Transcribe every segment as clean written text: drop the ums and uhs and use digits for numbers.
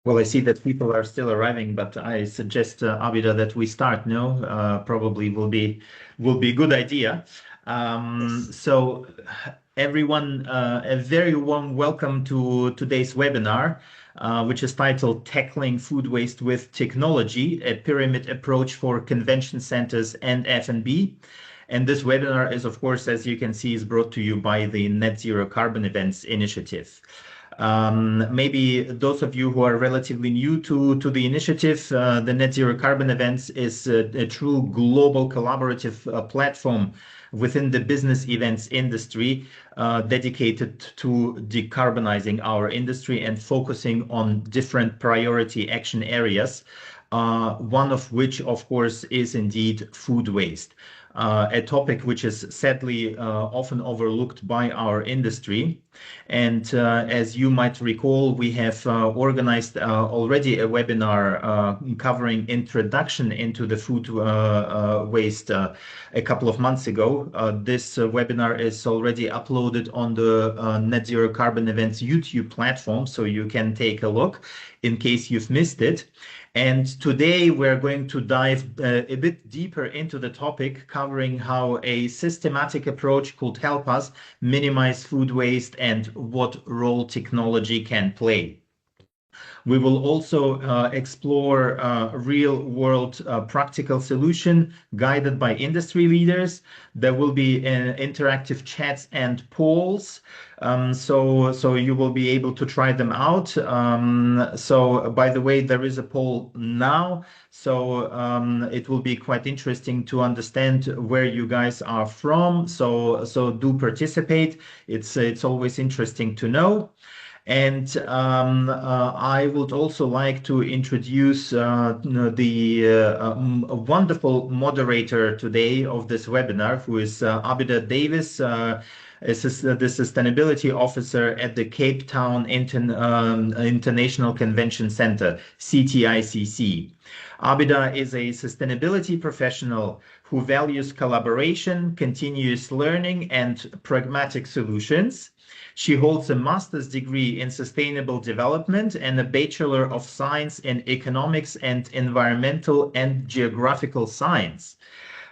Well, I see that people are still arriving, but I suggest, Abida, that we start. No, probably will be a good idea. Yes. So, everyone, a very warm welcome to today's webinar, which is titled "Tackling Food Waste with Technology: A Pyramid Approach for Convention Centers and F&B." And this webinar is, of course, as you can see, is brought to you by the Net Zero Carbon Events Initiative. Maybe those of you who are relatively new to the initiative, the Net Zero Carbon Events is a true global collaborative platform within the business events industry dedicated to decarbonizing our industry and focusing on different priority action areas, one of which, of course, is indeed food waste. A topic which is sadly often overlooked by our industry. And as you might recall, we have organized already a webinar covering introduction into the food waste a couple of months ago. This webinar is already uploaded on the Net Zero Carbon Events YouTube platform, so you can take a look in case you've missed it. And today we're going to dive a bit deeper into the topic, covering how a systematic approach could help us minimize food waste and what role technology can play. We will also explore real-world practical solution guided by industry leaders. There will be interactive chats and polls, so you will be able to try them out. So, by the way, there is a poll now, so it will be quite interesting to understand where you guys are from. So do participate. It's always interesting to know. And I would also like to introduce the wonderful moderator today of this webinar, who is Abida Davis, the Sustainability Officer at the Cape Town International Convention Center, CTICC. Abida is a sustainability professional who values collaboration, continuous learning, and pragmatic solutions. She holds a master's degree in sustainable development and a Bachelor of Science in Economics and Environmental and Geographical Science.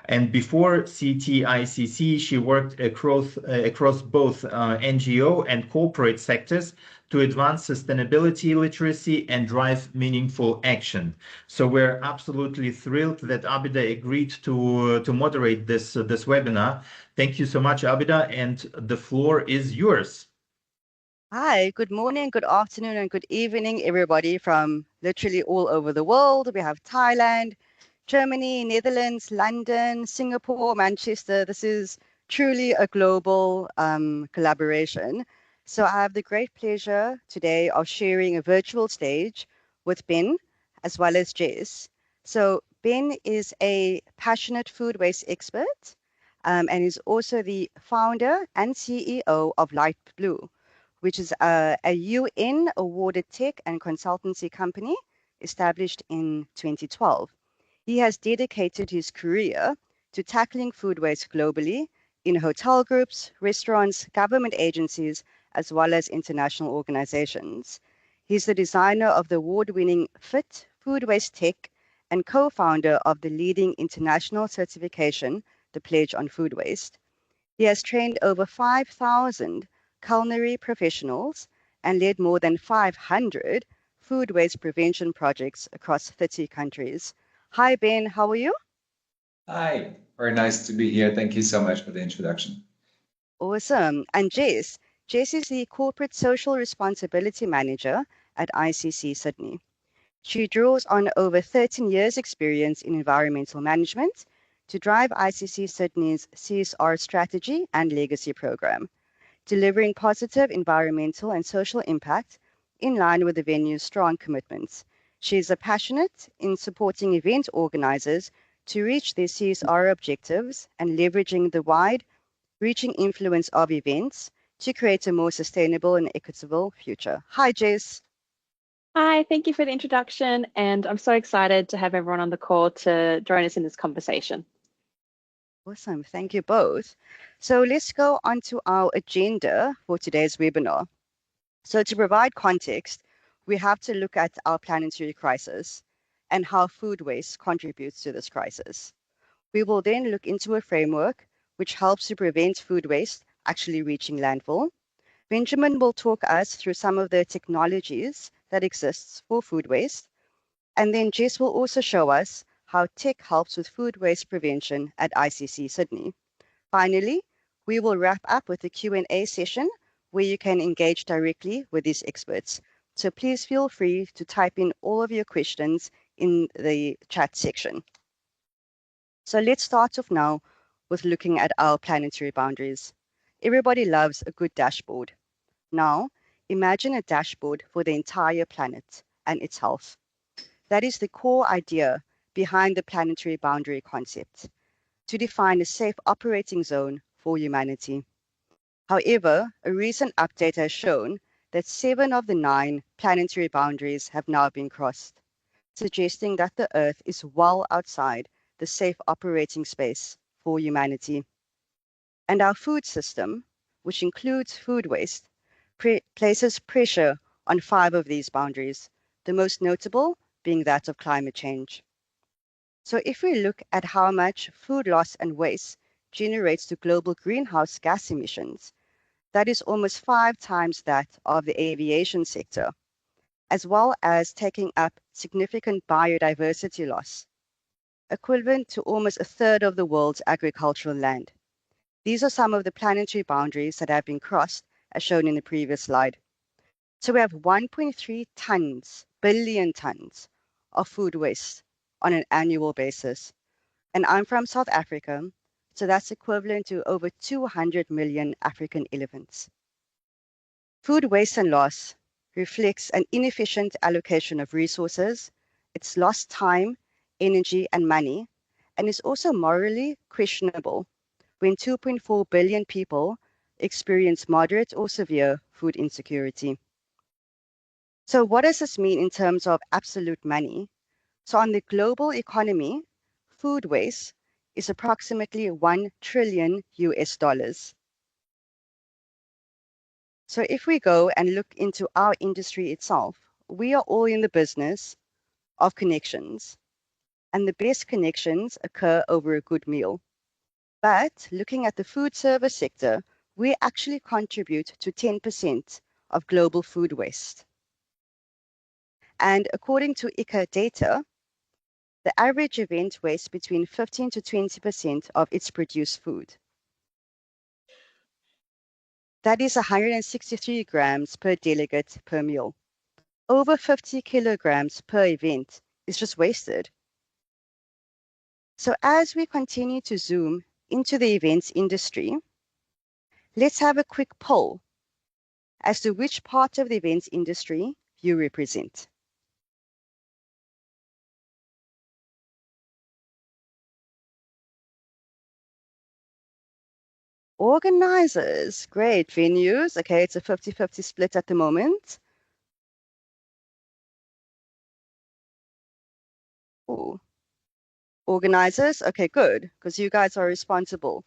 And before CTICC, she worked across both NGO and corporate sectors to advance sustainability literacy and drive meaningful action. So we're absolutely thrilled that Abida agreed to moderate this webinar. Thank you so much, Abida, and the floor is yours. Hi, good morning, good afternoon, and good evening, everybody from literally all over the world. We have Thailand, Germany, Netherlands, London, Singapore, Manchester. This is truly a global collaboration. So I have the great pleasure today of sharing a virtual stage with Ben as well as Jess. So Ben is a passionate food waste expert and is also the founder and CEO of Light Blue, which is a UN awarded tech and consultancy company established in 2012. He has dedicated his career to tackling food waste globally in hotel groups, restaurants, government agencies, as well as international organizations. He's the designer of the award-winning FIT food waste tech and co-founder of the leading international certification, the Pledge on Food Waste. He has trained over 5,000 culinary professionals and led more than 500 food waste prevention projects across 30 countries. Hi, Ben, how are you? Hi, very nice to be here. Thank you so much for the introduction. Awesome. And Jess is the Corporate Social Responsibility Manager at ICC Sydney. She draws on over 13 years experience in environmental management to drive ICC Sydney's CSR strategy and legacy program, delivering positive environmental and social impact in line with the venue's strong commitments. She is passionate in supporting event organizers to reach their CSR objectives and leveraging the wide-reaching influence of events to create a more sustainable and equitable future. Hi, Jess. Hi, thank you for the introduction, and I'm so excited to have everyone on the call to join us in this conversation. Awesome, thank you both. So let's go on to our agenda for today's webinar. So to provide context, we have to look at our planetary crisis and how food waste contributes to this crisis. We will then look into a framework which helps to prevent food waste actually reaching landfill. Benjamin will talk us through some of the technologies that exists for food waste. And then Jess will also show us how tech helps with food waste prevention at ICC Sydney. Finally, we will wrap up with a Q&A session where you can engage directly with these experts. So please feel free to type in all of your questions in the chat section. So let's start off now with looking at our planetary boundaries. Everybody loves a good dashboard. Now, imagine a dashboard for the entire planet and its health. That is the core idea behind the planetary boundary concept, to define a safe operating zone for humanity. However, a recent update has shown that 7 of the 9 planetary boundaries have now been crossed, suggesting that the Earth is well outside the safe operating space for humanity. And our food system, which includes food waste, places pressure on 5 of these boundaries, the most notable being that of climate change. So if we look at how much food loss and waste generates to global greenhouse gas emissions, that is almost 5 times that of the aviation sector, as well as taking up significant biodiversity loss, equivalent to almost a third of the world's agricultural land. These are some of the planetary boundaries that have been crossed, as shown in the previous slide. So we have 1.3 billion tons of food waste on an annual basis. And I'm from South Africa, so that's equivalent to over 200 million African elephants. Food waste and loss reflects an inefficient allocation of resources. It's lost time, energy, and money, and is also morally questionable when 2.4 billion people experience moderate or severe food insecurity. So what does this mean in terms of absolute money? So on the global economy, food waste is approximately $1 trillion US. So if we go and look into our industry itself, we are all in the business of connections, and the best connections occur over a good meal. But looking at the food service sector, we actually contribute to 10% of global food waste. And according to ICA data, the average event wastes between 15 to 20% of its produced food. That is 163 grams per delegate per meal. Over 50 kilograms per event is just wasted. So as we continue to zoom into the events industry, let's have a quick poll as to which part of the events industry you represent. Organizers, great. Venues, okay, it's a 50-50 split at the moment. Ooh. Organizers, okay, good, because you guys are responsible.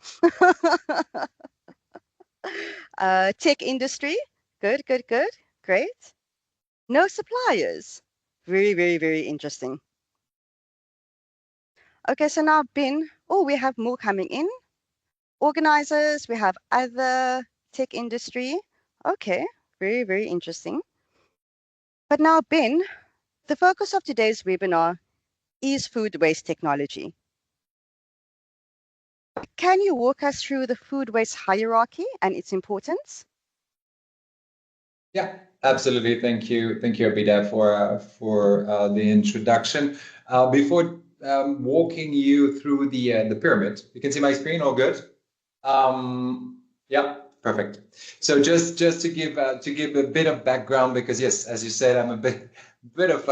Tech industry, good, good, good, great. No suppliers, very, very, very interesting. Okay, so now Ben, oh, we have more coming in. Organizers, we have other tech industry. Okay, very, very interesting. But now Ben, the focus of today's webinar is food waste technology. Can you walk us through the food waste hierarchy and its importance? Yeah, absolutely. Thank you, Abida, for the introduction. Before walking you through the pyramid, you can see my screen. All good? Yeah, perfect. So just to give a bit of background, because yes, as you said, I'm a bit of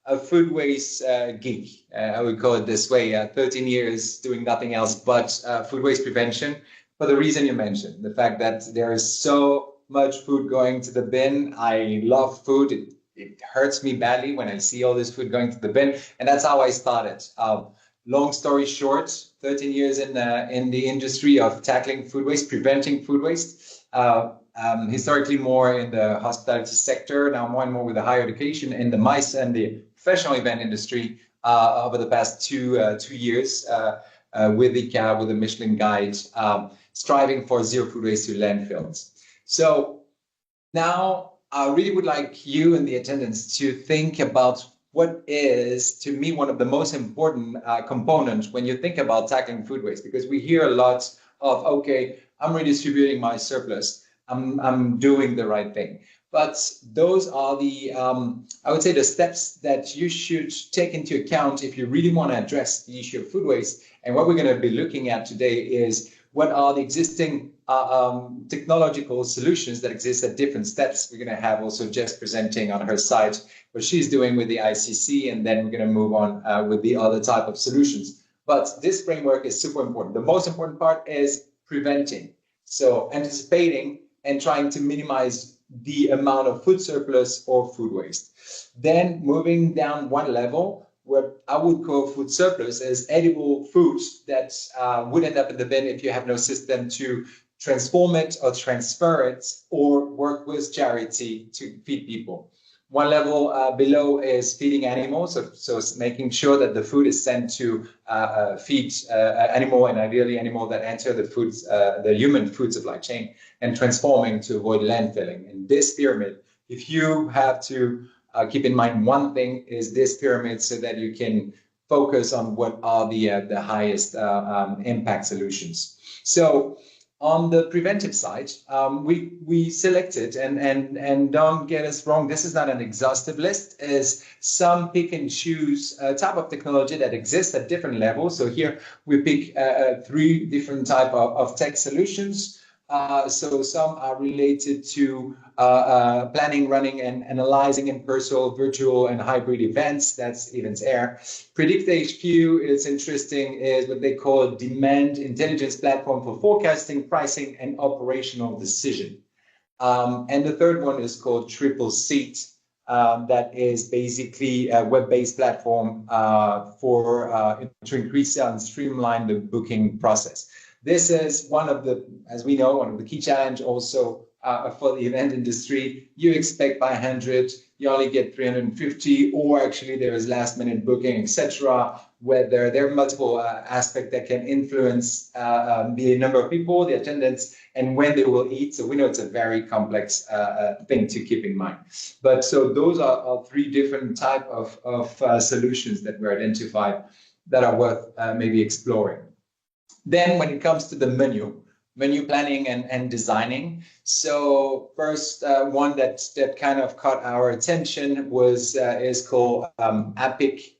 a food waste geek. I would call it this way. 13 years doing nothing else but food waste prevention. For the reason you mentioned, the fact that there is so much food going to the bin. I love food. It hurts me badly when I see all this food going to the bin, and that's how I started. Long story short, 13 years in the industry of tackling food waste, preventing food waste. historically more in the hospitality sector, now more and more with the higher education in the MICE and the professional event industry over the past 2 years with ICA, with the Michelin Guide, striving for zero food waste to landfills. So now I really would like you and the attendants to think about what is, to me, one of the most important components when you think about tackling food waste, because we hear a lot of, okay, I'm redistributing my surplus, I'm doing the right thing. But those are the, I would say, the steps that you should take into account if you really want to address the issue of food waste. And what we're going to be looking at today is what are the existing technological solutions that exist at different steps. We're going to have also Jess presenting on her side what she's doing with the ICC, and then we're going to move on with the other type of solutions. But this framework is super important. The most important part is preventing. So anticipating and trying to minimize the amount of food surplus or food waste. Then moving down one level, what I would call food surplus is edible foods that would end up in the bin if you have no system to transform it or transfer it or work with charity to feed people. One level below is feeding animals, so making sure that the food is sent to feed animal, and ideally animal that enter the human food supply chain, and transforming to avoid landfilling. In this pyramid, if you have to keep in mind one thing, is this pyramid, so that you can focus on what are the highest impact solutions. So on the preventive side, we selected, and don't get us wrong, this is not an exhaustive list, is some pick and choose type of technology that exists at different levels. So here we pick 3 different type of tech solutions. So some are related to planning, running, and analyzing in-person, virtual, and hybrid events. That's Events Air. Predict HQ is interesting, is what they call a demand intelligence platform for forecasting, pricing, and operational decision. And the third one is called Triple Seat. That is basically a web-based platform to increase sales and streamline the booking process. This is one of the, as we know, one of the key challenge also for the event industry. You expect by 100, you only get 350, or actually there is last minute booking, etc. Whether there are multiple aspects that can influence the number of people, the attendance, and when they will eat. So we know it's a very complex thing to keep in mind. But so those are 3 different type of solutions that were identified that are worth maybe exploring. Then when it comes to the menu planning and designing. So first one that kind of caught our attention is called APIC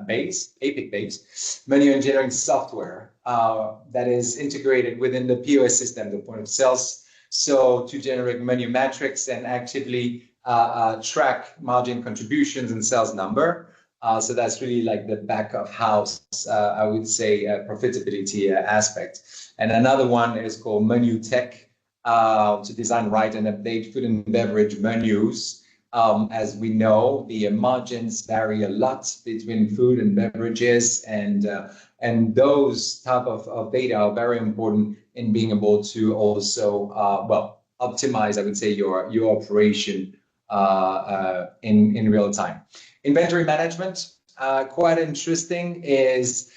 based menu engineering software that is integrated within the POS system, the point of sales. So to generate menu metrics and actively track margin contributions and sales number. So that's really like the back of house, I would say, profitability aspect. And another one is called Menu Tech, to design, write, and update food and beverage menus. As we know, the margins vary a lot between food and beverages, and those type of data are very important in being able to also, optimize, I would say, your operation in real time. Inventory management, quite interesting, is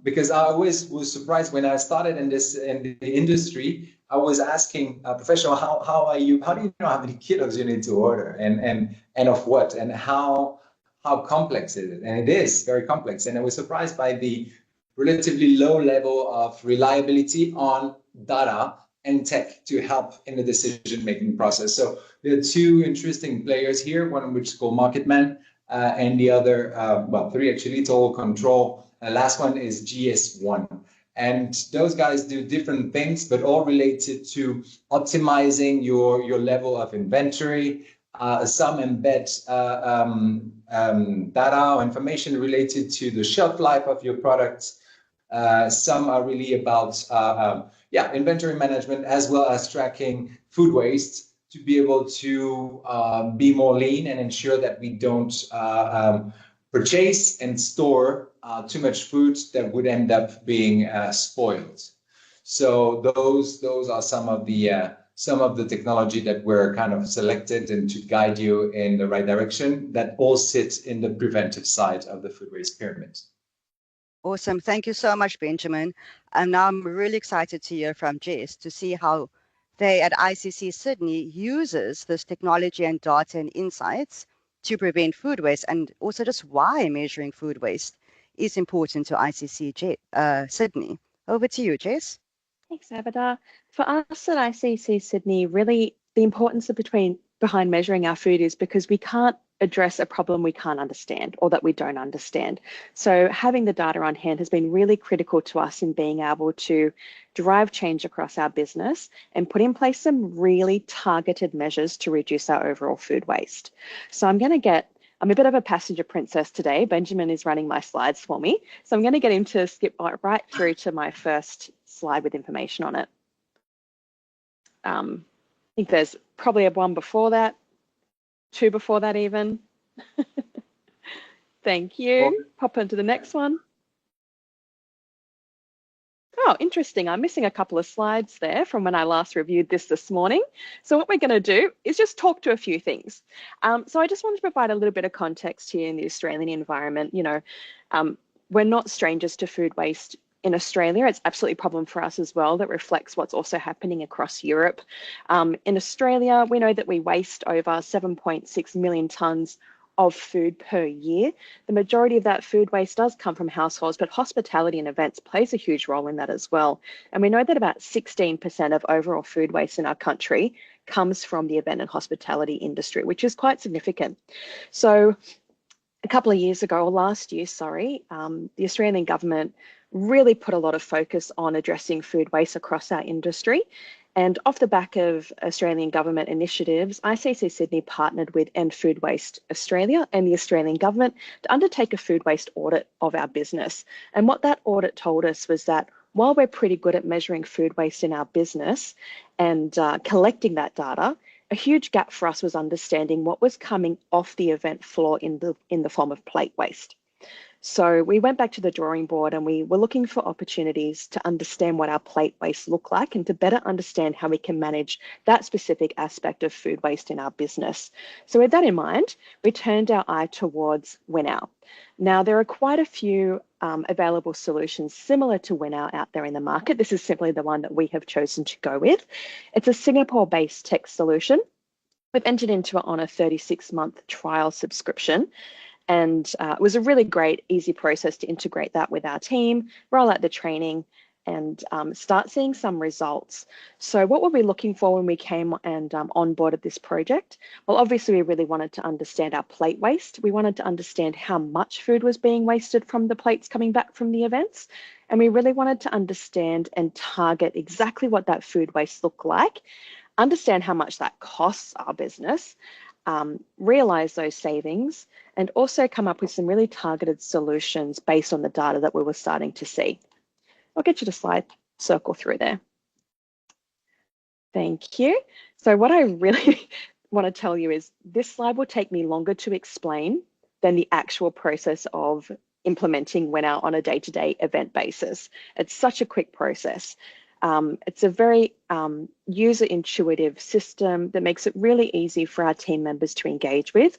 because I always was surprised when I started in the industry. I was asking a professional, how do you know how many kilos you need to order, and of what, and how complex is it? And it is very complex. And I was surprised by the relatively low level of reliability on data and tech to help in the decision-making process. So there are 2 interesting players here, one which is called Marketman, and the other, 3 actually, Total Control. Last one is GS1. And those guys do different things, but all related to optimizing your level of inventory. Some embed data or information related to the shelf life of your products. Some are really about inventory management, as well as tracking food waste, to be able to be more lean and ensure that we don't purchase and store too much food that would end up being spoiled. So those are some of the some of the technology that were kind of selected and to guide you in the right direction, that all sits in the preventive side of the food waste pyramid. Awesome. Thank you so much, Benjamin. And now I'm really excited to hear from Jess to see how they at ICC Sydney uses this technology and data and insights to prevent food waste, and also just why measuring food waste is important to ICC Sydney. Over to you, Jess. Thanks, Abida. For us at ICC Sydney, really the importance of behind measuring our food is because we can't address a problem we can't understand or that we don't understand. So having the data on hand has been really critical to us in being able to drive change across our business and put in place some really targeted measures to reduce our overall food waste. So I'm a bit of a passenger princess today. Benjamin is running my slides for me. So I'm going to get him to skip right through to my first slide with information on it. I think there's probably a one before that, two before that even. Thank you. Pop into the next one. Oh, interesting. I'm missing a couple of slides there from when I last reviewed this morning. So what we're going to do is just talk to a few things. So I just wanted to provide a little bit of context here in the Australian environment. We're not strangers to food waste in Australia. It's absolutely a problem for us as well that reflects what's also happening across Europe. In Australia, we know that we waste over 7.6 million tonnes of food per year. The majority of that food waste does come from households, but hospitality and events plays a huge role in that as well. And we know that about 16% of overall food waste in our country comes from the event and hospitality industry, which is quite significant. So a couple of years ago, or last year, sorry, the Australian government really put a lot of focus on addressing food waste across our industry. And off the back of Australian government initiatives, ICC Sydney partnered with End Food Waste Australia and the Australian government to undertake a food waste audit of our business. And what that audit told us was that while we're pretty good at measuring food waste in our business and collecting that data, a huge gap for us was understanding what was coming off the event floor in the form of plate waste. So we went back to the drawing board and we were looking for opportunities to understand what our plate waste look like and to better understand how we can manage that specific aspect of food waste in our business. So with that in mind, we turned our eye towards Winnow. Now, there are quite a few available solutions similar to Winnow out there in the market. This is simply the one that we have chosen to go with. It's a Singapore-based tech solution. We've entered into it on a 36-month trial subscription. And it was a really great, easy process to integrate that with our team, roll out the training, and start seeing some results. So what were we looking for when we came and onboarded this project? Well, obviously, we really wanted to understand our plate waste. We wanted to understand how much food was being wasted from the plates coming back from the events. And we really wanted to understand and target exactly what that food waste looked like, understand how much that costs our business, realize those savings, and also come up with some really targeted solutions based on the data that we were starting to see. I'll get you to slide circle through there. Thank you. So what I really want to tell you is this slide will take me longer to explain than the actual process of implementing Winnow on a day-to-day event basis. It's such a quick process. It's a very user-intuitive system that makes it really easy for our team members to engage with.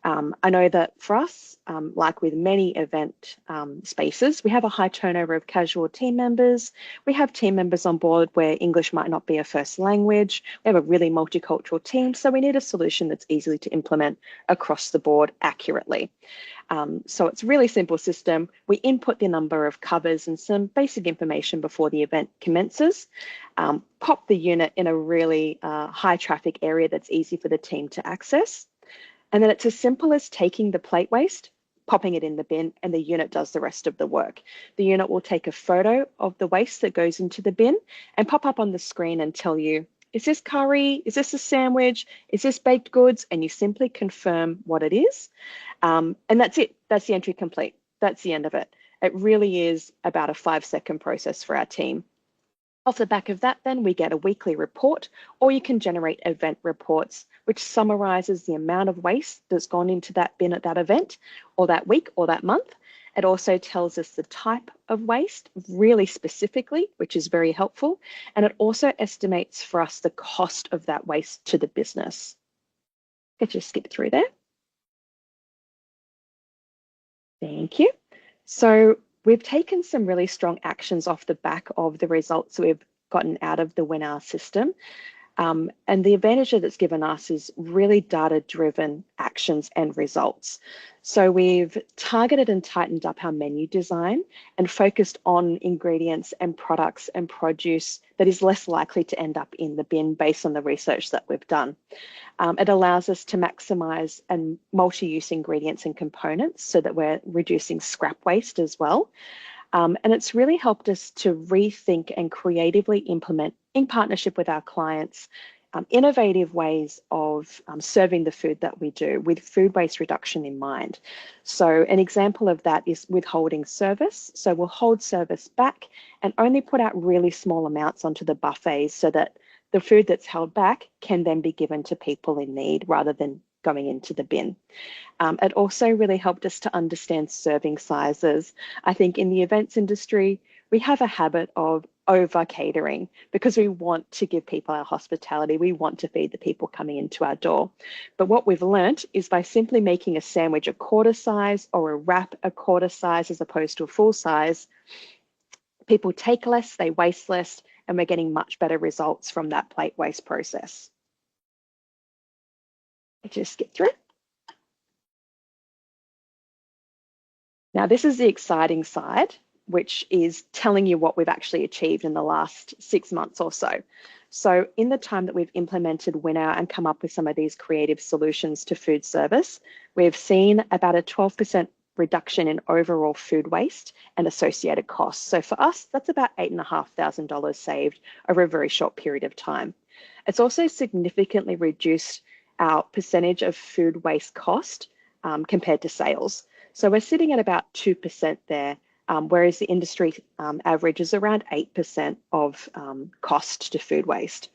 I know that for us, like with many event spaces, we have a high turnover of casual team members. We have team members on board where English might not be a first language. We have a really multicultural team, so we need a solution that's easy to implement across the board accurately. So it's a really simple system. We input the number of covers and some basic information before the event commences, pop the unit in a really high traffic area that's easy for the team to access. And then it's as simple as taking the plate waste, popping it in the bin, and the unit does the rest of the work. The unit will take a photo of the waste that goes into the bin and pop up on the screen and tell you, is this curry? Is this a sandwich? Is this baked goods? And you simply confirm what it is. And that's it. That's the entry complete. That's the end of it. It really is about a 5-second process for our team. Off the back of that, then we get a weekly report, or you can generate event reports, which summarizes the amount of waste that's gone into that bin at that event, or that week, or that month. It also tells us the type of waste really specifically, which is very helpful. And it also estimates for us the cost of that waste to the business. Could you skip through there? Thank you. So we've taken some really strong actions off the back of the results we've gotten out of the WinR system. And the advantage that it's given us is really data-driven actions and results. So we've targeted and tightened up our menu design and focused on ingredients and products and produce that is less likely to end up in the bin based on the research that we've done. It allows us to maximize and multi-use ingredients and components so that we're reducing scrap waste as well. And it's really helped us to rethink and creatively implement, in partnership with our clients, innovative ways of serving the food that we do with food waste reduction in mind. So an example of that is withholding service. So we'll hold service back and only put out really small amounts onto the buffets so that the food that's held back can then be given to people in need rather than going into the bin. It also really helped us to understand serving sizes. I think in the events industry, we have a habit of over catering because we want to give people our hospitality. We want to feed the people coming into our door. But what we've learnt is by simply making a sandwich a quarter size or a wrap a quarter size as opposed to a full size, people take less, they waste less, and we're getting much better results from that plate waste process. Let's just skip through. Now, this is the exciting side, which is telling you what we've actually achieved in the last 6 months or so. So in the time that we've implemented WinR and come up with some of these creative solutions to food service, we've seen about a 12% reduction in overall food waste and associated costs. So for us, that's about $8,500 saved over a very short period of time. It's also significantly reduced our percentage of food waste cost compared to sales. So we're sitting at about 2% there, whereas the industry average is around 8% of cost to food waste.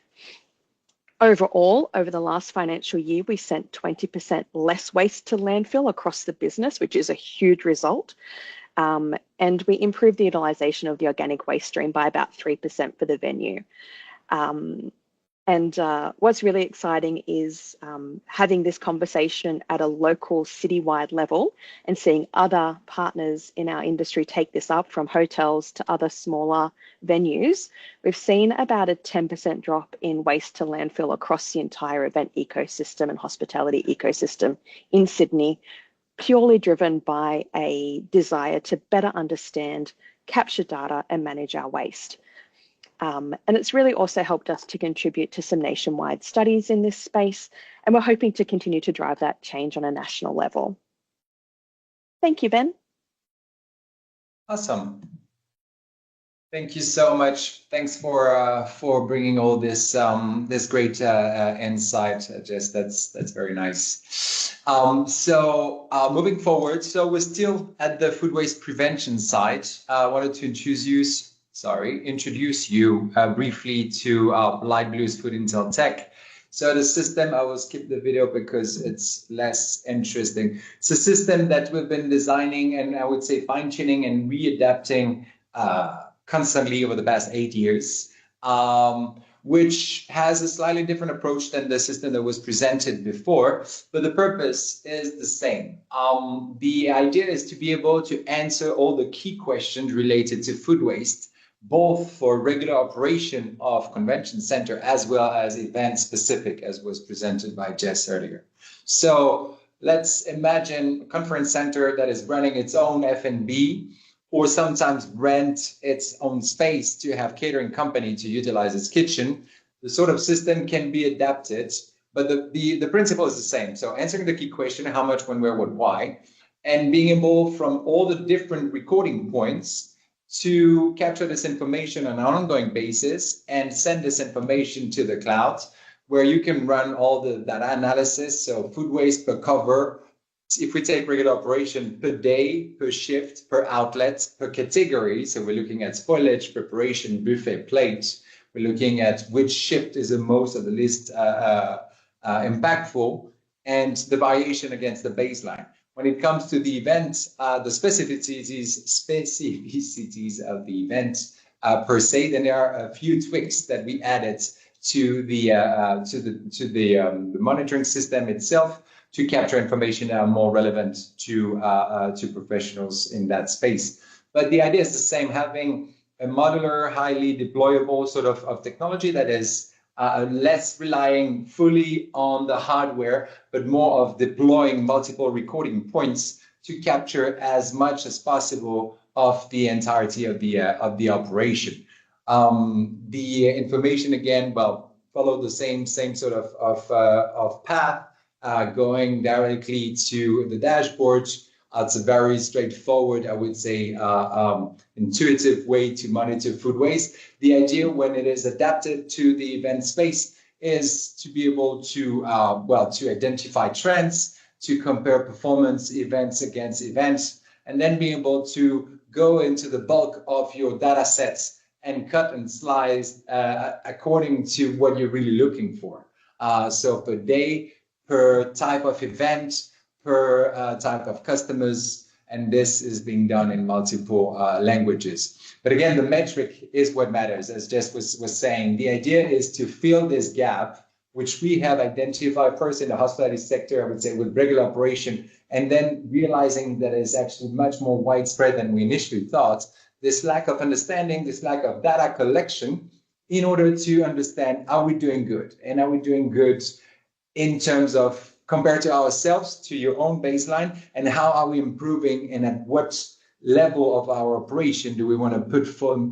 Overall, over the last financial year, we sent 20% less waste to landfill across the business, which is a huge result. And we improved the utilisation of the organic waste stream by about 3% for the venue. And what's really exciting is having this conversation at a local citywide level and seeing other partners in our industry take this up, from hotels to other smaller venues. We've seen about a 10% drop in waste to landfill across the entire event ecosystem and hospitality ecosystem in Sydney, purely driven by a desire to better understand, capture data and manage our waste. And it's really also helped us to contribute to some nationwide studies in this space, and we're hoping to continue to drive that change on a national level. Thank you, Ben. Awesome. Thank you so much. Thanks for bringing all this this great insight. Jess, that's very nice. So moving forward, so we're still at the food waste prevention side. I wanted to introduce you briefly to Light Blue's Food Intel Tech. So the system, I will skip the video because it's less interesting. It's a system that we've been designing and I would say fine-tuning and readapting constantly over the past 8 years, which has a slightly different approach than the system that was presented before, but the purpose is the same. The idea is to be able to answer all the key questions related to food waste, both for regular operation of convention center as well as event specific, as was presented by Jess earlier. So let's imagine a conference center that is running its own F&B, or sometimes rent its own space to have catering company to utilize its kitchen. The sort of system can be adapted, but the principle is the same. So answering the key question, how much, when, where, what, why, and being able from all the different recording points to capture this information on an ongoing basis and send this information to the cloud, where you can run all the data analysis. So food waste per cover, if we take regular operation, per day, per shift, per outlet, per category. So we're looking at spoilage, preparation, buffet, plate. We're looking at which shift is the most or the least impactful, and the variation against the baseline. when it comes to the event, the specificities of the event per se, then there are a few tweaks that we added to the monitoring system itself to capture information that are more relevant to professionals in that space. But the idea is the same, having a modular, highly deployable sort of technology that is less relying fully on the hardware, but more of deploying multiple recording points to capture as much as possible of the entirety of the operation. The information, again, well, follow the same sort of path, going directly to the dashboard. It's a very straightforward, I would say, intuitive way to monitor food waste. The idea, when it is adapted to the event space, is to be able to, to identify trends, to compare performance events against events, and then be able to go into the bulk of your data sets and cut and slice according to what you're really looking for. So per day, per type of event, per type of customers, and this is being done in multiple languages. But again, the metric is what matters, as Jess was saying. The idea is to fill this gap, which we have identified first in the hospitality sector, I would say, with regular operation, and then realizing that it's actually much more widespread than we initially thought. This lack of understanding, this lack of data collection, in order to understand, are we doing good? And are we doing good in terms of compared to ourselves, to your own baseline, and how are we improving, and at what level of our operation do we want to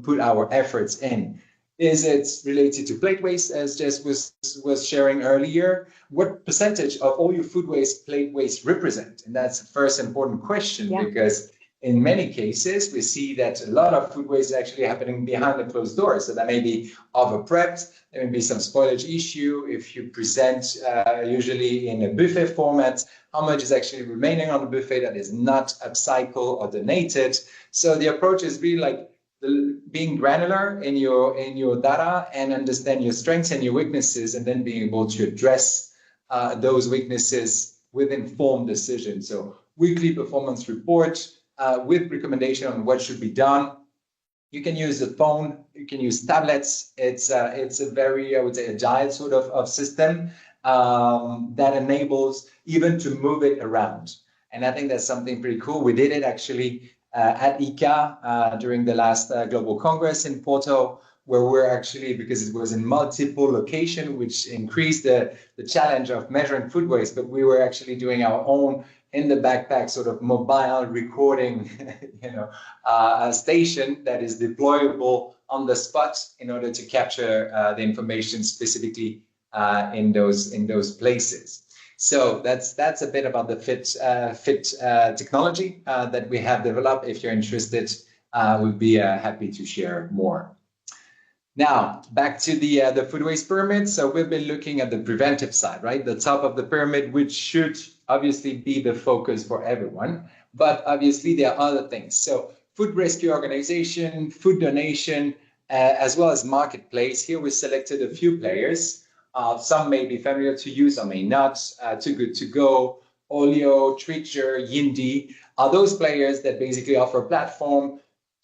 put our efforts in? Is it related to plate waste, as Jess was sharing earlier? What percentage of all your food waste, plate waste represent? And that's the first important question, because in many cases, we see that a lot of food waste is actually happening behind the closed doors. So that may be over-prepped, there may be some spoilage issue. If you present usually in a buffet format, how much is actually remaining on the buffet that is not upcycled or donated? So the approach is really like being granular in your data and understand your strengths and your weaknesses, and then being able to address those weaknesses with informed decisions. So weekly performance report, with recommendation on what should be done. You can use the phone, you can use tablets. It's a very, I would say, agile sort of system that enables even to move it around. And I think that's something pretty cool. We did it actually at ICA during the last Global Congress in Porto, where we're actually, because it was in multiple locations, which increased the challenge of measuring food waste, but we were actually doing our own in the backpack sort of mobile recording, a station that is deployable on the spot in order to capture the information specifically in those places. So that's a bit about the fit technology that we have developed. If you're interested, we'd be happy to share more. Now, back to the food waste pyramid. So we've been looking at the preventive side, right? The top of the pyramid, which should obviously be the focus for everyone. But obviously, there are other things. So food rescue organization, food donation, as well as marketplace. Here we selected a few players. Some may be familiar to you, some may not. Too Good To Go, Olio, Treacher, Yindi are those players that basically offer a platform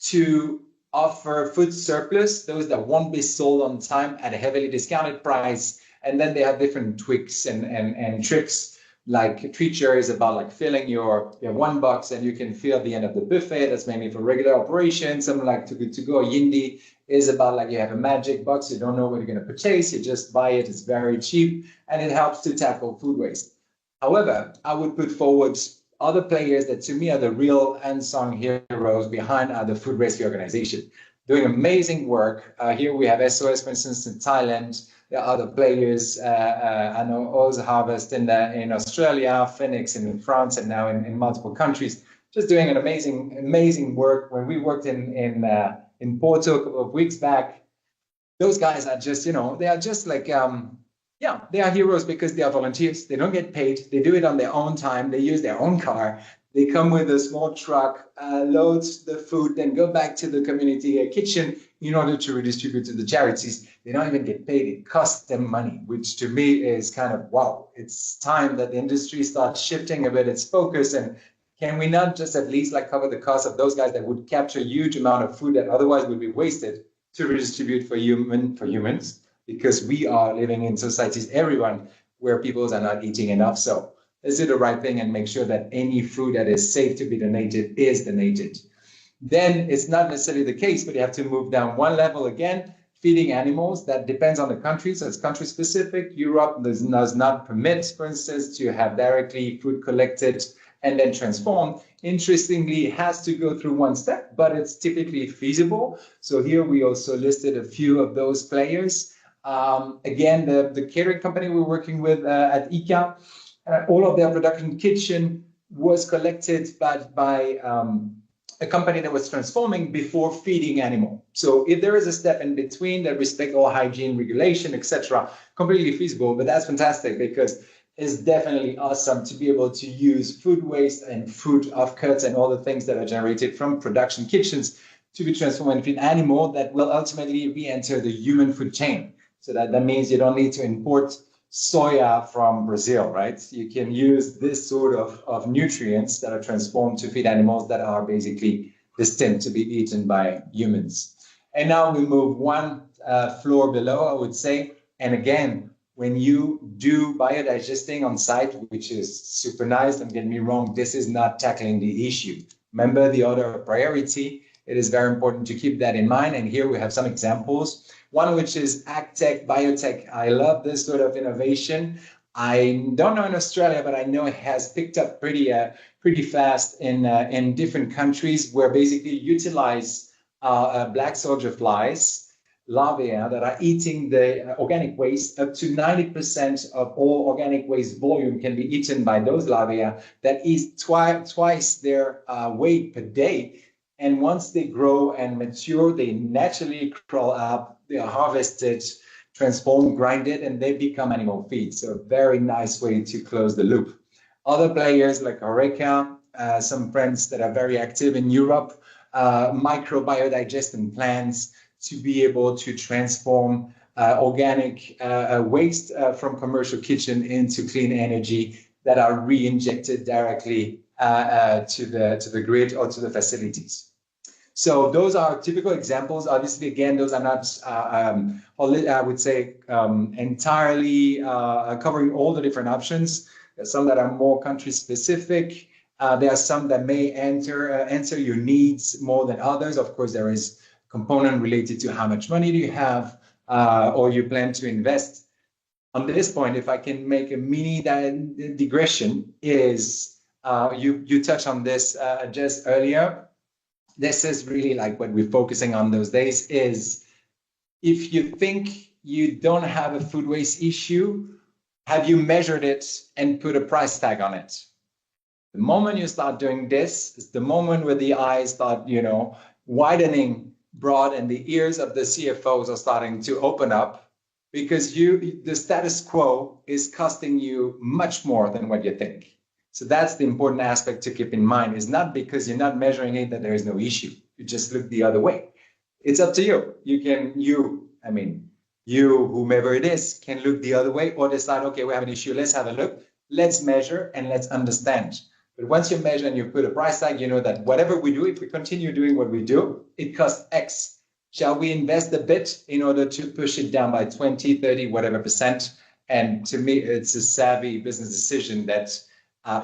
to offer food surplus, those that won't be sold on time at a heavily discounted price. And then they have different tweaks and tricks. Like Treacher is about like filling your one box and you can fill the end of the buffet. That's mainly for regular operations. Something like Too Good To Go, Yindi is about like you have a magic box, you don't know what you're going to purchase, you just buy it, it's very cheap, and it helps to tackle food waste. However, I would put forward other players that to me are the real unsung heroes behind the food rescue organization, doing amazing work. Here we have SOS, for instance, in Thailand. There are other players. I know Oz Harvest in Australia, Phoenix in France, and now in multiple countries, just doing an amazing work. When we worked in Porto a couple of weeks back, those guys are just, they are just like, Yeah, they are heroes because they are volunteers. They don't get paid. They do it on their own time. They use their own car. They come with a small truck, loads the food, then go back to the community kitchen in order to redistribute to the charities. They don't even get paid. It costs them money, which to me is kind of, wow, it's time that the industry starts shifting a bit its focus. And can we not just at least like cover the cost of those guys that would capture a huge amount of food that otherwise would be wasted to redistribute for humans? Because we are living in societies, everyone, where people are not eating enough. So let's do the right thing and make sure that any food that is safe to be donated is donated. Then it's not necessarily the case, but you have to move down one level again. Feeding animals, that depends on the country, so it's country specific. Europe does not permit, for instance, to have directly food collected and then transformed. Interestingly, it has to go through one step, but it's typically feasible. So here we also listed a few of those players. Again, the catering company we're working with at ICA, all of their production kitchen was collected by a company that was transforming before feeding animal. So if there is a step in between that respect all hygiene regulation, etc., completely feasible. But that's fantastic because it's definitely awesome to be able to use food waste and food offcuts and all the things that are generated from production kitchens to be transformed and feed animal that will ultimately re-enter the human food chain. So that means you don't need to import soya from Brazil, right? You can use this sort of nutrients that are transformed to feed animals that are basically destined to be eaten by humans. And now we move one floor below, I would say. And again, when you do biodigesting on site, which is super nice, don't get me wrong, this is not tackling the issue. Remember the order of priority. It is very important to keep that in mind. And here we have some examples. One which is agtech, biotech. I love this sort of innovation. I don't know in Australia, but I know it has picked up pretty fast in different countries where basically utilize black soldier flies, larvae that are eating the organic waste. Up to 90% of all organic waste volume can be eaten by those larvae that eat twice their weight per day. And once they grow and mature, they naturally crawl up, they are harvested, transformed, grinded, and they become animal feed. So a very nice way to close the loop. Other players like Horeca, some friends that are very active in Europe, microbiodigesting plants to be able to transform organic waste from commercial kitchen into clean energy that are re-injected directly to the grid or to the facilities. So those are typical examples. Obviously, again, those are not, I would say, entirely covering all the different options. There's some that are more country specific. There are some that may answer your needs more than others. Of course, there is a component related to how much money do you have or you plan to invest. On this point, if I can make a mini digression, is you touched on this just earlier. This is really like what we're focusing on those days is if you think you don't have a food waste issue, have you measured it and put a price tag on it? The moment you start doing this is the moment where the eyes start, widening broad and the ears of the CFOs are starting to open up because the status quo is costing you much more than what you think. So that's the important aspect to keep in mind. It's not because you're not measuring it that there is no issue. You just look the other way. It's up to you. You, whomever it is, can look the other way or decide, okay, we have an issue. Let's have a look. Let's measure and let's understand. But once you measure and you put a price tag, you know that whatever we do, if we continue doing what we do, it costs X. Shall we invest a bit in order to push it down by 20, 30, whatever percent? And to me, it's a savvy business decision that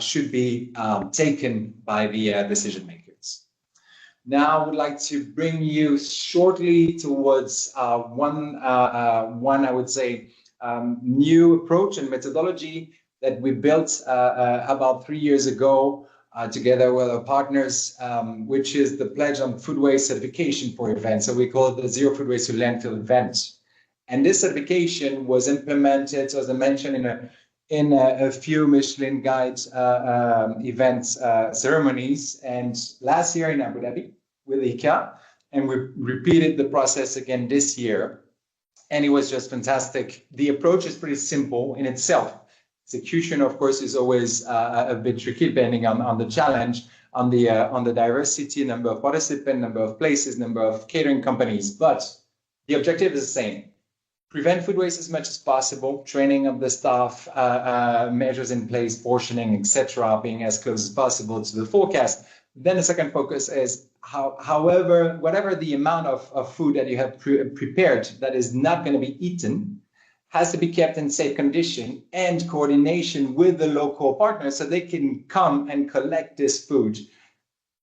should be taken by the decision makers. Now, I would like to bring you shortly towards one, I would say, new approach and methodology that we built about 3 years ago together with our partners, which is the Pledge on Food Waste Certification for events. So we call it the Zero Food Waste to Landfill event. And this certification was implemented, as I mentioned, in a few Michelin Guide events, ceremonies, and last year in Abu Dhabi with ICA, and we repeated the process again this year. and it was just fantastic. The approach is pretty simple in itself. Execution, of course, is always a bit tricky depending on the challenge, on the diversity, number of participants, number of places, number of catering companies. But the objective is the same. Prevent food waste as much as possible, training of the staff, measures in place, portioning, etc., being as close as possible to the forecast. Then the second focus is whatever the amount of food that you have prepared that is not going to be eaten has to be kept in safe condition and coordination with the local partners so they can come and collect this food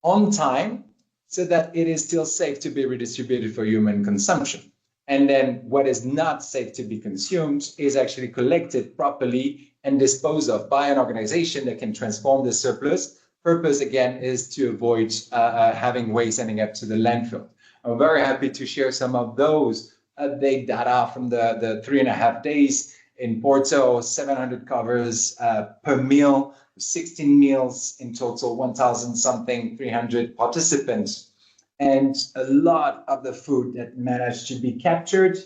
on time so that it is still safe to be redistributed for human consumption. And then what is not safe to be consumed is actually collected properly and disposed of by an organization that can transform the surplus. Purpose, again, is to avoid having waste ending up to the landfill. I'm very happy to share some of those update data from the 3.5 days in Porto, 700 covers per meal, 16 meals in total, 1,000 something, 300 participants. And a lot of the food that managed to be captured,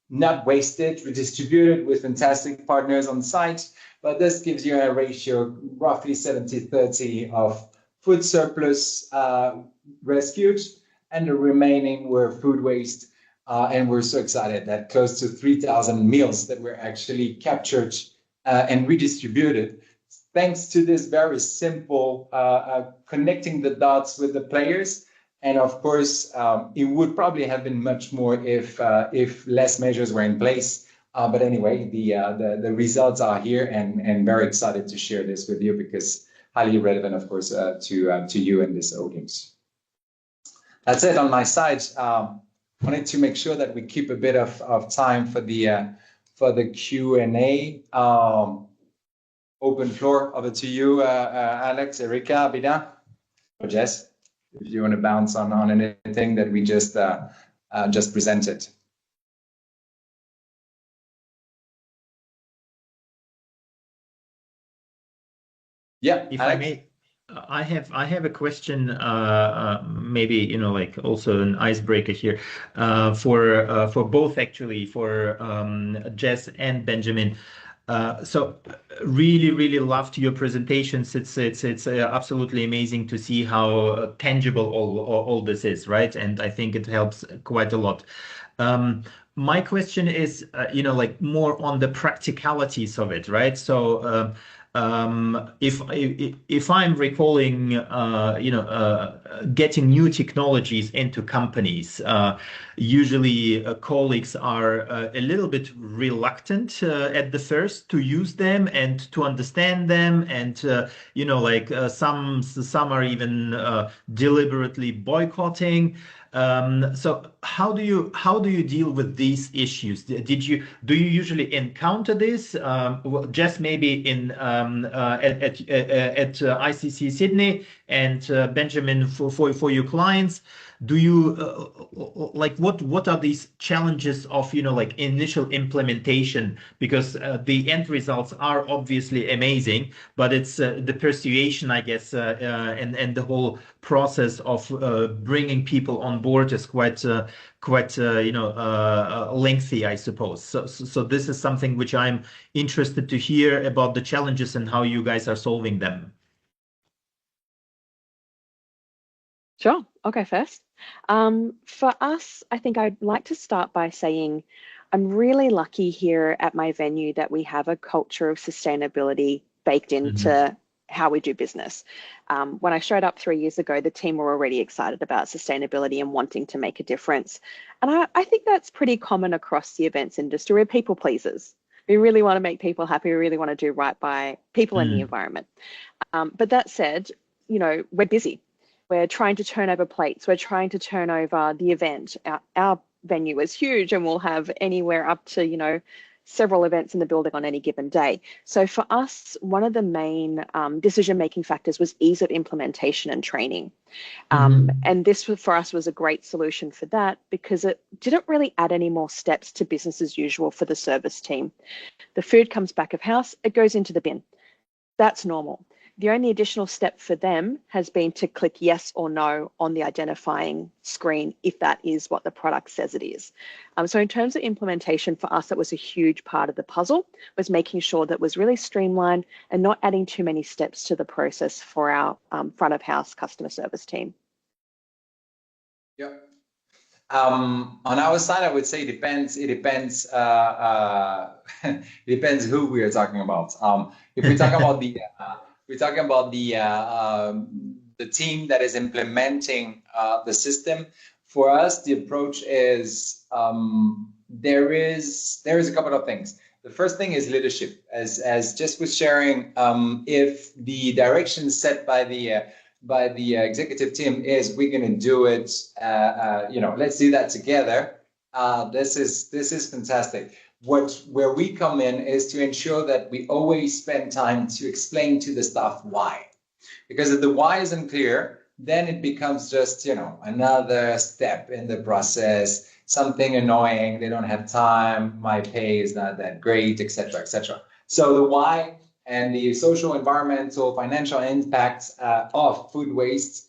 not wasted, redistributed with fantastic partners on site. But this gives you a ratio roughly 70-30 of food surplus rescued, and the remaining were food waste. And we're so excited that close to 3,000 meals that were actually captured and redistributed, thanks to this very simple connecting the dots with the players. And of course, it would probably have been much more if less measures were in place. But anyway, the results are here, and very excited to share this with you because highly relevant, of course, to you and this audience. That's it on my side. Wanted to make sure that we keep a bit of time for the Q&A. Open floor. Over to you, Alex, Erika, Abida, or Jess, if you want to bounce on anything that we just presented. Yeah, if Alex? I may, I have a question, maybe like also an icebreaker here, for both actually, for Jess and Benjamin. So really loved your presentations. It's absolutely amazing to see how tangible all this is, right? And I think it helps quite a lot. My question is, like more on the practicalities of it, right? So if I'm recalling, getting new technologies into companies, usually colleagues are a little bit reluctant at the first to use them and to understand them, and some are even deliberately boycotting. So how do you deal with these issues? Do you usually encounter this? Just maybe in at ICC Sydney, and Benjamin, for your clients, do you like what are these challenges of like initial implementation? Because the end results are obviously amazing, but it's the persuasion, I guess, and the whole process of bringing people on board is quite lengthy, I suppose. So this is something which I'm interested to hear about, the challenges and how you guys are solving them. Sure, I'll go first. For us, I think I'd like to start by saying I'm really lucky here at my venue that we have a culture of sustainability baked into how we do business. When I showed up 3 years ago, the team were already excited about sustainability and wanting to make a difference. And I think that's pretty common across the events industry. We're people pleasers. We really want to make people happy. We really want to do right by people and the environment. But that said, we're busy. We're trying to turn over plates. We're trying to turn over the event. Our venue is huge, and we'll have anywhere up to, several events in the building on any given day. So for us, one of the main decision-making factors was ease of implementation and training. And this for us was a great solution for that because it didn't really add any more steps to business as usual for the service team. The food comes back of house, it goes into the bin. That's normal. The only additional step for them has been to click yes or no on the identifying screen if that is what the product says it is. So in terms of implementation, for us, that was a huge part of the puzzle, was making sure that it was really streamlined and not adding too many steps to the process for our front of house customer service team. Yep. On our side, I would say it depends. It depends. It depends who we are talking about. If we're talking about the team that is implementing the system, for us the approach is there is a couple of things. The first thing is leadership, as just was sharing. If the direction set by the executive team is we're going to do it, let's do that together. This is fantastic. Where we come in is to ensure that we always spend time to explain to the staff why, because if the why isn't clear, then it becomes just another step in the process, something annoying. They don't have time. My pay is not that great, etc., etc. So the why and the social, environmental, financial impacts of food waste.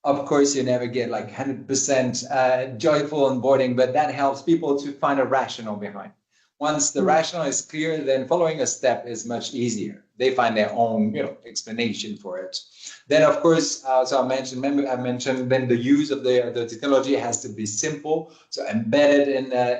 Of course, you never get like 100% joyful onboarding, but that helps people to find a rationale behind. Once the rationale is clear, then following a step is much easier. They find their own, explanation for it. Then, of course, so I mentioned then the use of the technology has to be simple, so embedded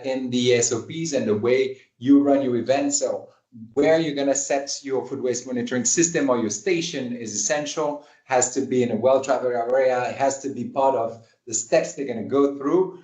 in the SOPs and the way you run your events. So where you're going to set your food waste monitoring system or your station is essential, has to be in a well-traveled area. It has to be part of the steps they're going to go through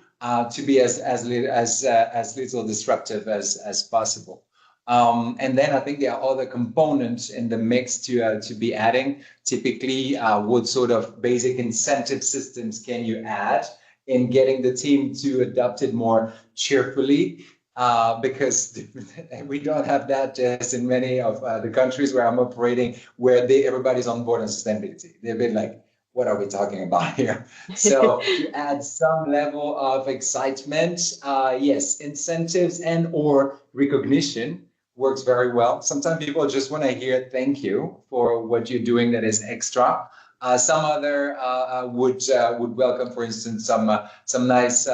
to be as little disruptive as possible. And then I think there are other components in the mix to be adding. Typically, what sort of basic incentive systems can you add in getting the team to adopt it more cheerfully? Because we don't have that as in many of the countries where I'm operating, where everybody's on board on sustainability. They're a bit like, what are we talking about here? So to add some level of excitement, yes, incentives and or recognition works very well. Sometimes people just want to hear thank you for what you're doing that is extra. Some other would welcome, for instance, some nice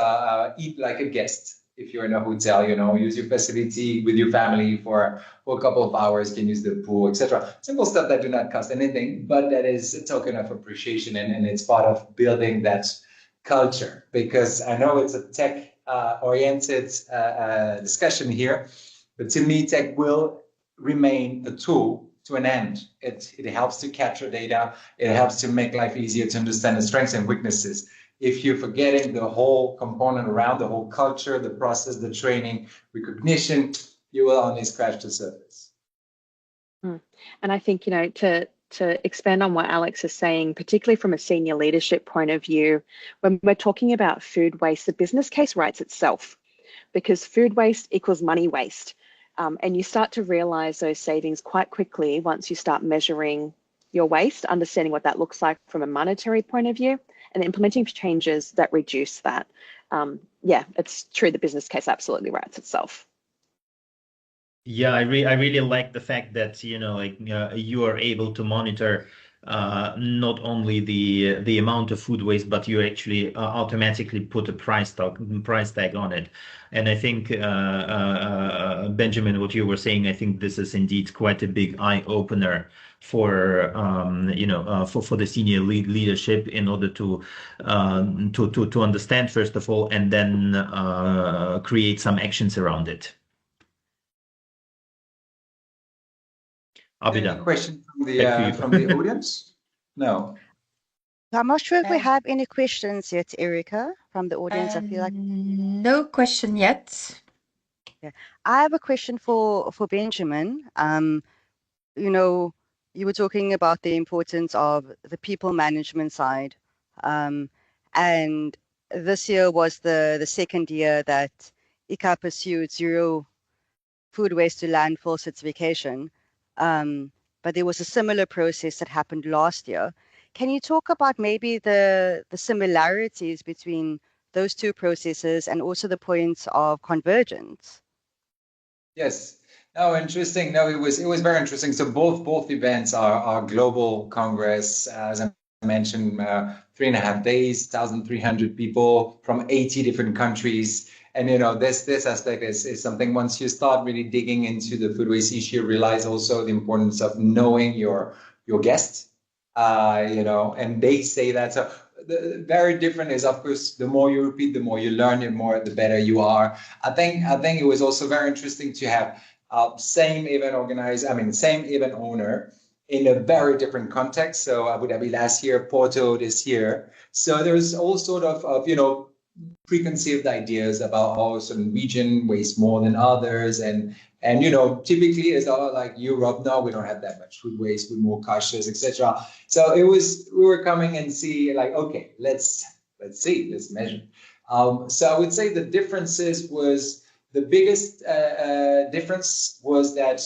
eat like a guest. If you're in a hotel, use your facility with your family for a couple of hours, can use the pool, etc. Simple stuff that do not cost anything, but that is a token of appreciation, and it's part of building that culture. Because I know it's a tech-oriented discussion here, but to me, tech will remain a tool to an end. It helps to capture data. It helps to make life easier to understand the strengths and weaknesses. If you're forgetting the whole component around the whole culture, the process, the training, recognition, you will only scratch the surface. And I think, to expand on what Alex is saying, particularly from a senior leadership point of view, when we're talking about food waste, the business case writes itself, because food waste equals money waste. And you start to realize those savings quite quickly once you start measuring your waste, understanding what that looks like from a monetary point of view, and implementing changes that reduce that. It's true. The business case absolutely writes itself. Yeah, I really like the fact that you are able to monitor not only the amount of food waste, but you actually automatically put a price tag on it. And I think Benjamin, what you were saying, I think this is indeed quite a big eye opener for for the senior leadership, in order to understand first of all, and then create some actions around it. Any question from the audience? No. I'm not sure if we have any questions yet, Erica, from the audience. I feel like no question yet. Yeah. I have a question for Benjamin. You were talking about the importance of the people management side. And this year was the second year that ICA pursued zero food waste to landfill certification. But there was a similar process that happened last year. Can you talk about maybe the similarities between those two processes and also the points of convergence? Yes. Oh, interesting. No, it was very interesting. So both events are global congress, as I mentioned, 3.5 days, 1,300 people from 80 different countries. And this aspect is something, once you start really digging into the food waste issue, you realize also the importance of knowing your guests. And they say that. So very different is, of course, the more you repeat, the more you learn, the better you are. I think it was also very interesting to have same event organizer, same event owner in a very different context. So Abu Dhabi last year, Porto this year. So there's all sort of preconceived ideas about how certain region waste more than others, and typically it's all like Europe. No, we don't have that much food waste, we're more cautious, etc. So we were coming and see, like, okay, let's see, let's measure. So I would say the differences was, the biggest difference was that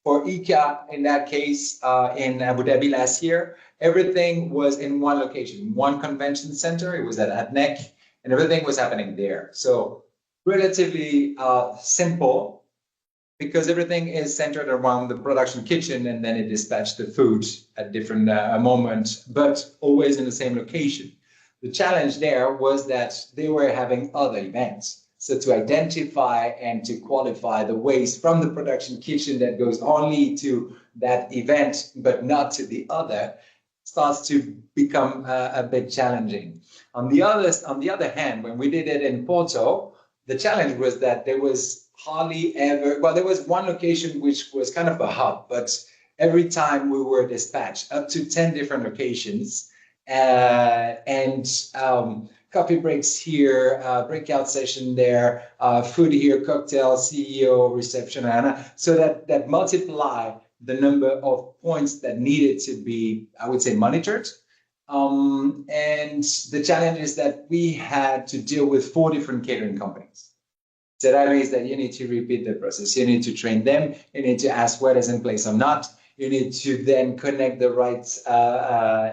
for ICA, in that case, in Abu Dhabi last year, everything was in one location, one convention center. It was at ADNEC, and everything was happening there. So relatively simple, because everything is centered around the production kitchen, and then it dispatched the food at different moments, but always in the same location. The challenge there was that they were having other events. So to identify and to qualify the waste from the production kitchen that goes only to that event, but not to the other, starts to become a bit challenging. On the other hand, when we did it in Porto, the challenge was that there was hardly ever, well, there was one location which was kind of a hub, but every time we were dispatched up to 10 different locations, and coffee breaks here, breakout session there, food here, cocktail, CEO, reception, so that multiply the number of points that needed to be, I would say, monitored. And the challenge is that we had to deal with 4 different catering companies. So that means that you need to repeat the process. You need to train them. You need to ask whether it's in place or not. You need to then connect the right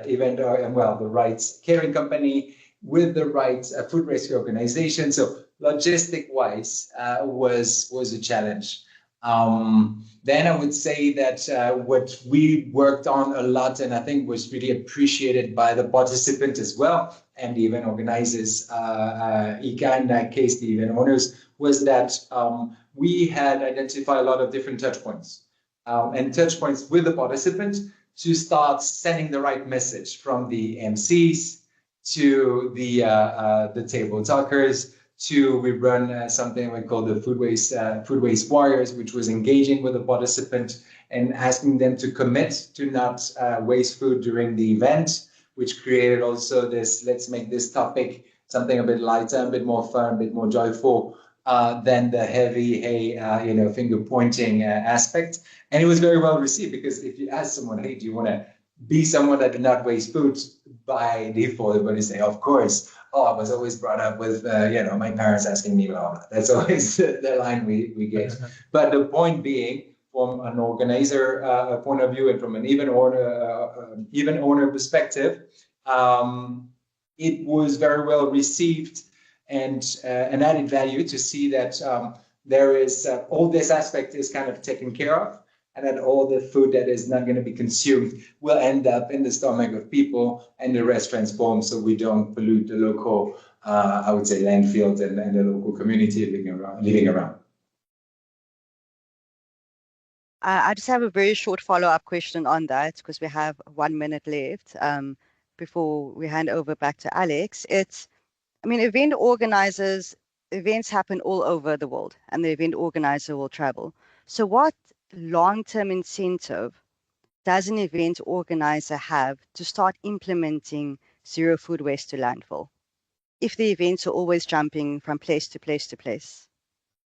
event, or the right catering company with the right food rescue organization. So logistic-wise, was a challenge. Then I would say that what we worked on a lot, and I think was really appreciated by the participant as well, and the event organizers, ICA in that case, the event owners, was that we had identified a lot of different touch points, and touch points with the participant, to start sending the right message from the MCs to the table talkers, to, we run something we call the food waste warriors, which was engaging with the participant and asking them to commit to not waste food during the event, which created also this, let's make this topic something a bit lighter, a bit more fun, a bit more joyful than the heavy, hey, finger pointing aspect. And it was very well received, because if you ask someone, hey, do you want to be someone that did not waste food, by default, everybody say, of course. Oh, I was always brought up with, my parents asking me, blah, blah. That's always the line we get. But the point being, from an organizer point of view, and from an event owner perspective, it was very well received, and an added value to see that there is all this aspect is kind of taken care of, and that all the food that is not going to be consumed will end up in the stomach of people, and the rest transformed, so we don't pollute the local, I would say, landfills and the local community living around. I just have a very short follow-up question on that, because we have 1 minute left before we hand over back to Alex. Event organizers, events happen all over the world, and the event organizer will travel. So what long-term incentive does an event organizer have to start implementing zero food waste to landfill? If the events are always jumping from place to place to place,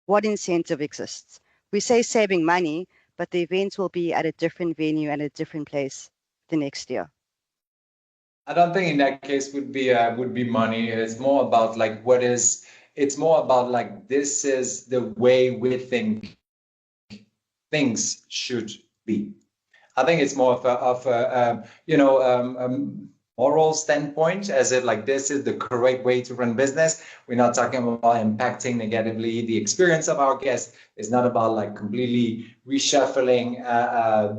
what incentive exists? We say saving money, but the events will be at a different venue and a different place the next year. I don't think in that case would be money. It's more about like it's more about like, this is the way we think things should be. I think it's more of a moral standpoint, as if like this is the correct way to run business. We're not talking about impacting negatively the experience of our guests. It's not about like completely reshuffling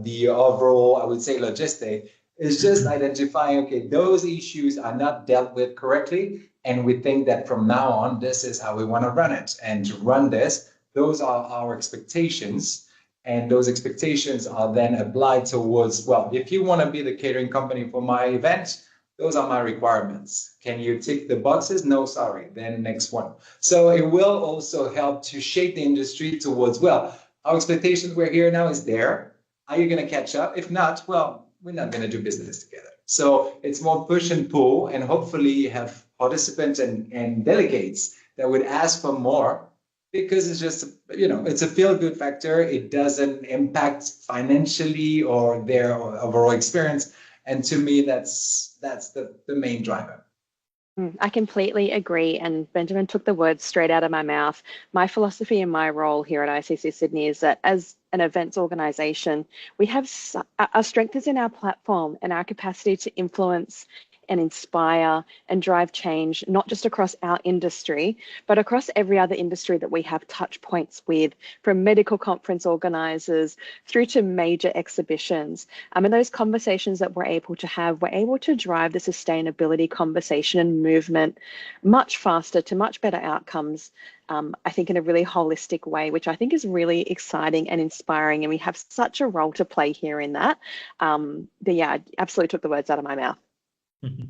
the overall, I would say, logistic. It's just identifying, okay, those issues are not dealt with correctly. And we think that from now on, this is how we want to run it. And to run this, those are our expectations. And those expectations are then applied towards, well, if you want to be the catering company for my event, those are my requirements. Can you tick the boxes? No, sorry. Then next one. So it will also help to shape the industry towards, well, our expectations we're here now is there. Are you going to catch up? If not, well, we're not going to do business together. So it's more push and pull, and hopefully you have participants and delegates that would ask for more, because it's just, it's a feel-good factor. It doesn't impact financially or their overall experience. And to me, that's the main driver. I completely agree. And Benjamin took the words straight out of my mouth. My philosophy and my role here at ICC Sydney is that as an events organization, we have our strength is in our platform and our capacity to influence and inspire and drive change, not just across our industry, but across every other industry that we have touch points with, from medical conference organizers through to major exhibitions. And those conversations that we're able to have, we're able to drive the sustainability conversation and movement much faster to much better outcomes, I think in a really holistic way, which I think is really exciting and inspiring. And we have such a role to play here in that. But yeah, I absolutely took the words out of my mouth. And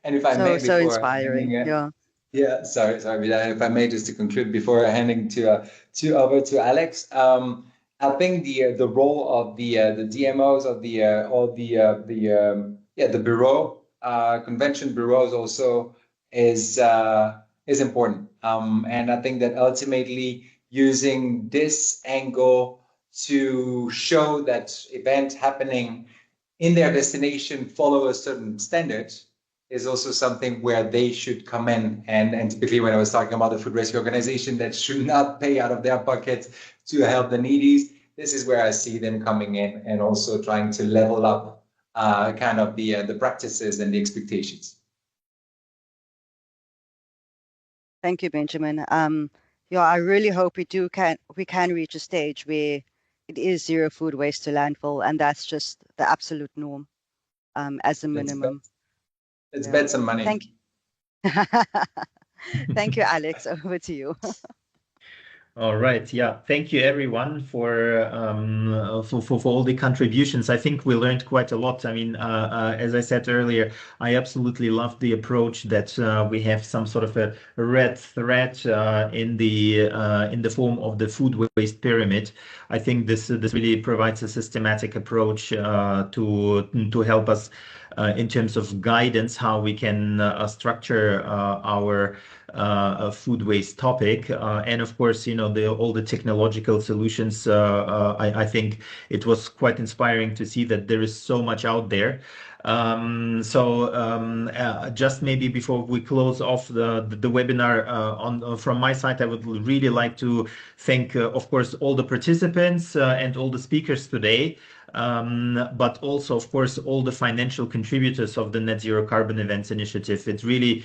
if I may, so inspiring. Sorry, if I may, just to conclude before handing over to Alex, I think the role of the DMOs of the bureau, convention bureaus also is important, and I think that ultimately using this angle to show that event happening in their destination follow a certain standard is also something where they should come in. And typically when I was talking about the food rescue organization that should not pay out of their pocket to help the needies, this is where I see them coming in and also trying to level up kind of the practices and the expectations. Thank you, Benjamin. I really hope we can reach a stage where it is zero food waste to landfill, and that's just the absolute norm, as a minimum. Let's bet some money. Thank you. Thank you, Alex. Over to you. All right. Yeah. Thank you, everyone, for all the contributions. I think we learned quite a lot. I mean, as I said earlier, I absolutely love the approach that we have some sort of a red thread in the form of the food waste pyramid. I think this really provides a systematic approach to help us in terms of guidance how we can structure our food waste topic, and of course, all the technological solutions. I think it was quite inspiring to see that there is so much out there. Just maybe before we close off the webinar, from my side, I would really like to thank, of course, all the participants and all the speakers today. But also, of course, all the financial contributors of the Net Zero Carbon Events Initiative. It really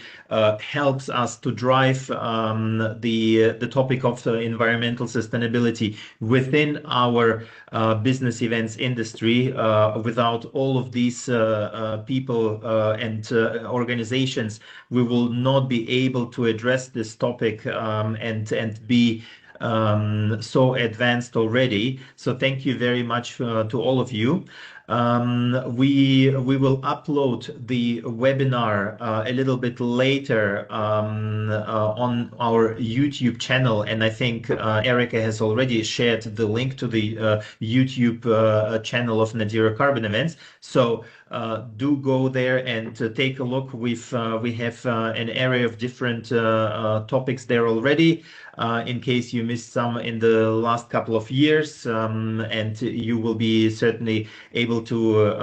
helps us to drive the topic of environmental sustainability within our business events industry. Without all of these people and organizations, we will not be able to address this topic and be so advanced already. So thank you very much to all of you. We will upload the webinar a little bit later on our YouTube channel, and I think Erica has already shared the link to the YouTube channel of Net Zero Carbon Events. So do go there and take a look. We have an array of different topics there already. In case you missed some in the last couple of years, and you will be certainly able to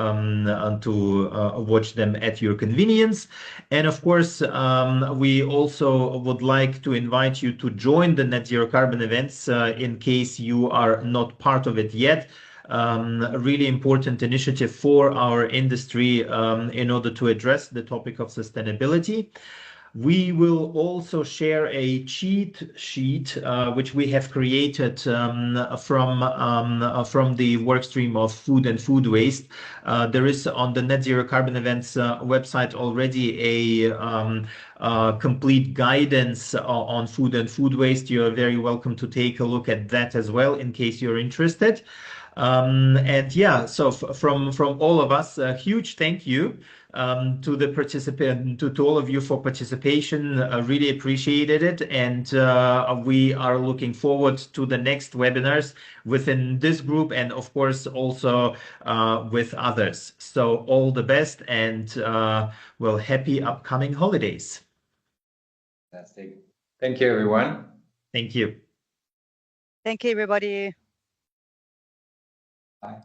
watch them at your convenience. And of course, we also would like to invite you to join the Net Zero Carbon Events in case you are not part of it yet. a really important initiative for our industry in order to address the topic of sustainability. We will also share a cheat sheet which we have created from the work stream of food and food waste. There is on the Net Zero Carbon Events website already a complete guidance on food and food waste. You're very welcome to take a look at that as well in case you're interested. And yeah, so from all of us, a huge thank you to the participant, to all of you for participation. Really appreciated it, and we are looking forward to the next webinars within this group, and of course also with others. So all the best, and well, happy upcoming holidays. Fantastic. Thank you, everyone. Thank you. Thank you, everybody. Bye.